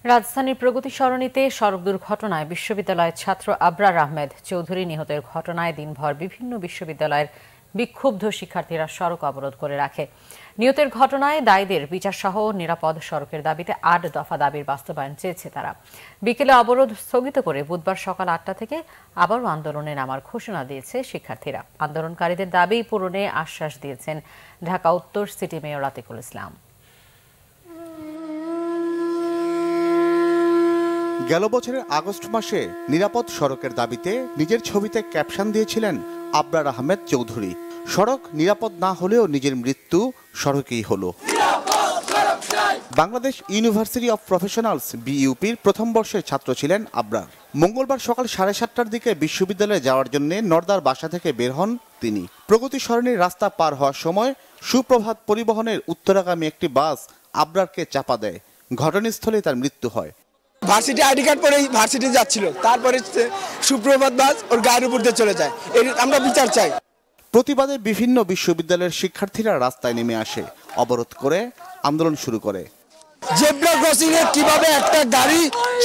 রাজধানীর প্রগতি সরণিতে সড়ক দুর্ঘটনায় বিশ্ববিদ্যালয়ের ছাত্র আবরার আহমেদ চৌধুরী নিহতের ঘটনায় দিনভর বিভিন্ন বিশ্ববিদ্যালয়ের বিক্ষুব্ধ শিক্ষার্থীরা সড়ক অবরোধ করে রাখে। নিহতের ঘটনায় দায়ীদের বিচারসহ নিরাপদ সড়কের দাবিতে ৮ দফা দাবির বাস্তবায়ন চেয়েছে তারা। বিকেলে অবরোধ স্থগিত করে বুধবার সকাল ৮টা থেকে আবারও আন্দোলনে নামার ঘোষণা দিয়েছে শিক্ষার্থীরা। আন্দোলনকারীদের দাবি পূরণে আশ্বাস দিয়েছেন ঢাকা উত্তর সিটি মেয়র আতিকুল ইসলাম। গেল বছরের আগস্ট মাসে নিরাপদ সড়কের দাবিতে নিজের ছবিতে ক্যাপশন দিয়েছিলেন আবরার আহমেদ চৌধুরী। সড়ক নিরাপদ না হলেও নিজের মৃত্যু সড়কেই হলো। বাংলাদেশ ইউনিভার্সিটি অব প্রফেশনালস বিইউপির প্রথম বর্ষের ছাত্র ছিলেন আবরার। মঙ্গলবার সকাল 7:30টার দিকে বিশ্ববিদ্যালয়ে যাওয়ার জন্য নর্দার বাসা থেকে বের হন তিনি। প্রগতি সরণির রাস্তা পার হওয়ার সময় সুপ্রভাত পরিবহনের উত্তরাগামী একটি বাস আবরারকে চাপা দেয়। ঘটনাস্থলে তার মৃত্যু হয়। ভার্সিটি আইডি কার্ড পরে ভার্সিটি যাচ্ছিল, তারপরে সুপ্রভাত বাস ওর গায়ের উপর দিয়ে চলে যায়। আমরা বিচার চাই। প্রতিবাদে বিভিন্ন বিশ্ববিদ্যালয়ের শিক্ষার্থীরা রাস্তায় নেমে আসে, অবরোধ করে আন্দোলন শুরু করে। জেব্রা ক্রসিং এ কিভাবে একটা গাড়ি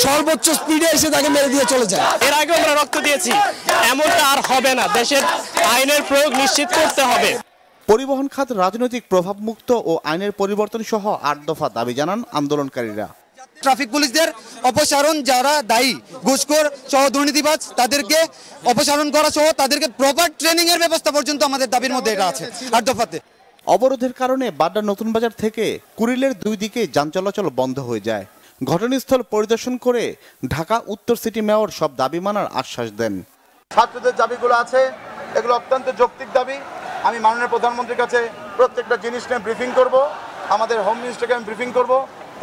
সর্বোচ্চ স্পিডে এসে তাকে মেরে দিয়ে চলে যায়। এর আগে আমরা রক্ত দিয়েছি, এমনটা আর হবে না। দেশের আইনের প্রয়োগ নিশ্চিত করতে হবে। পরিবহন খাত রাজনৈতিক প্রভাবমুক্ত ও আইনের পরিবর্তন সহ ৮ দফা দাবি জানান আন্দোলনকারীরা। ট্রাফিক পুলিশদের অপসারণ, যারা দায়ী ঘুষখোর সহ দুর্নীতিবাজ তাদেরকে অপসারণ করা সহ তাদেরকে প্রপার ট্রেনিং এর ব্যবস্থা পর্যন্ত আমাদের দাবির মধ্যে এটা আছে ৮ দফাতে। অবরোধের কারণে বাড্ডা নতুন বাজার থেকে কুড়িলের দুই দিকে যান চলাচল বন্ধ হয়ে যায়। ঘটনাস্থল পরিদর্শন করে ঢাকা উত্তর সিটি মেয়র সব দাবি মানার আশ্বাস দেন। ছাত্রদের দাবিগুলো আছে, এগুলো অত্যন্ত যৌক্তিক দাবি। আমি মাননীয় প্রধানমন্ত্রীর কাছে প্রত্যেকটা জিনিস নিয়ে ব্রিফিং করব, আমাদের হোম মিনিস্টারকে আমি ব্রিফিং করব।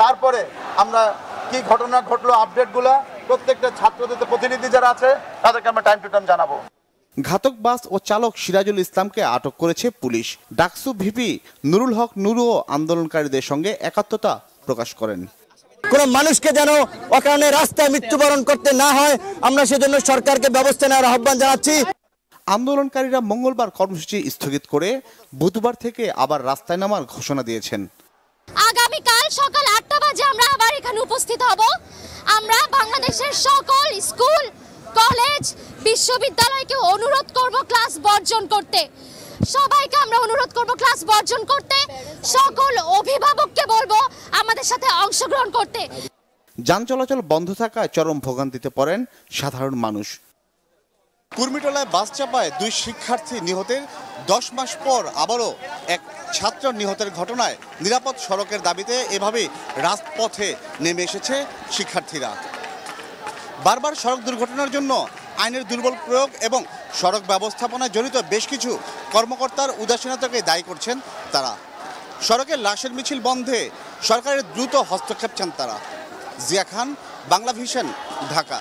তারপরে আমরা কি ঘটনা ঘটলো আপডেটগুলো প্রত্যেকটা ছাত্রদের প্রতিনিধি যারা আছে তাদেরকে আমরা টাইম টু টাইম জানাবো। ঘাতক বাস ও চালক সিরাজুল ইসলামকে আটক করেছে পুলিশ। ডাকসু ভিপি নুরুল হক নুরুও আন্দোলনকারীদের সঙ্গে একাত্মতা প্রকাশ করেন। কোনো মানুষকে যেন অকারণে রাস্তায় মৃত্যুবরণ করতে না হয়, আমরা সেজন্য সরকারকে ব্যবস্থা নেওয়ার আহ্বান জানাচ্ছি। আন্দোলনকারীরা মঙ্গলবার কর্মসূচি স্থগিত করে বুধবার থেকে আবার রাস্তায় নামার ঘোষণা দিয়েছেন। আগামীকাল সকাল ৮টা বাজে আমরা আবার এখানে উপস্থিত হব। আমরা বাংলাদেশের সকল স্কুল, কলেজ, বিশ্ববিদ্যালয়কে অনুরোধ করব ক্লাস বর্জন করতে। সবাইকে আমরা অনুরোধ করব ক্লাস বর্জন করতে। সকল অভিভাবককে বলবো আমাদের সাথে অংশগ্রহণ করতে। যান চলাচল বন্ধ থাকায় চরম ভোগান্তিতে পড়েন সাধারণ মানুষ। কুর্মিটোলায় বাস চাপায় 2 শিক্ষার্থী নিহতের 10 মাস পর আবারও এক ছাত্র নিহতের ঘটনায় নিরাপদ সড়কের দাবিতে এভাবেই রাজপথে নেমে এসেছে শিক্ষার্থীরা। বারবার সড়ক দুর্ঘটনার জন্য আইনের দুর্বল প্রয়োগ এবং সড়ক ব্যবস্থাপনায় জড়িত বেশ কিছু কর্মকর্তার উদাসীনতাকে দায়ী করছেন তারা। সড়কের লাশের মিছিল বন্ধে সরকারের দ্রুত হস্তক্ষেপ চান তারা। জিয়া খান, বাংলা ভিশন, ঢাকা।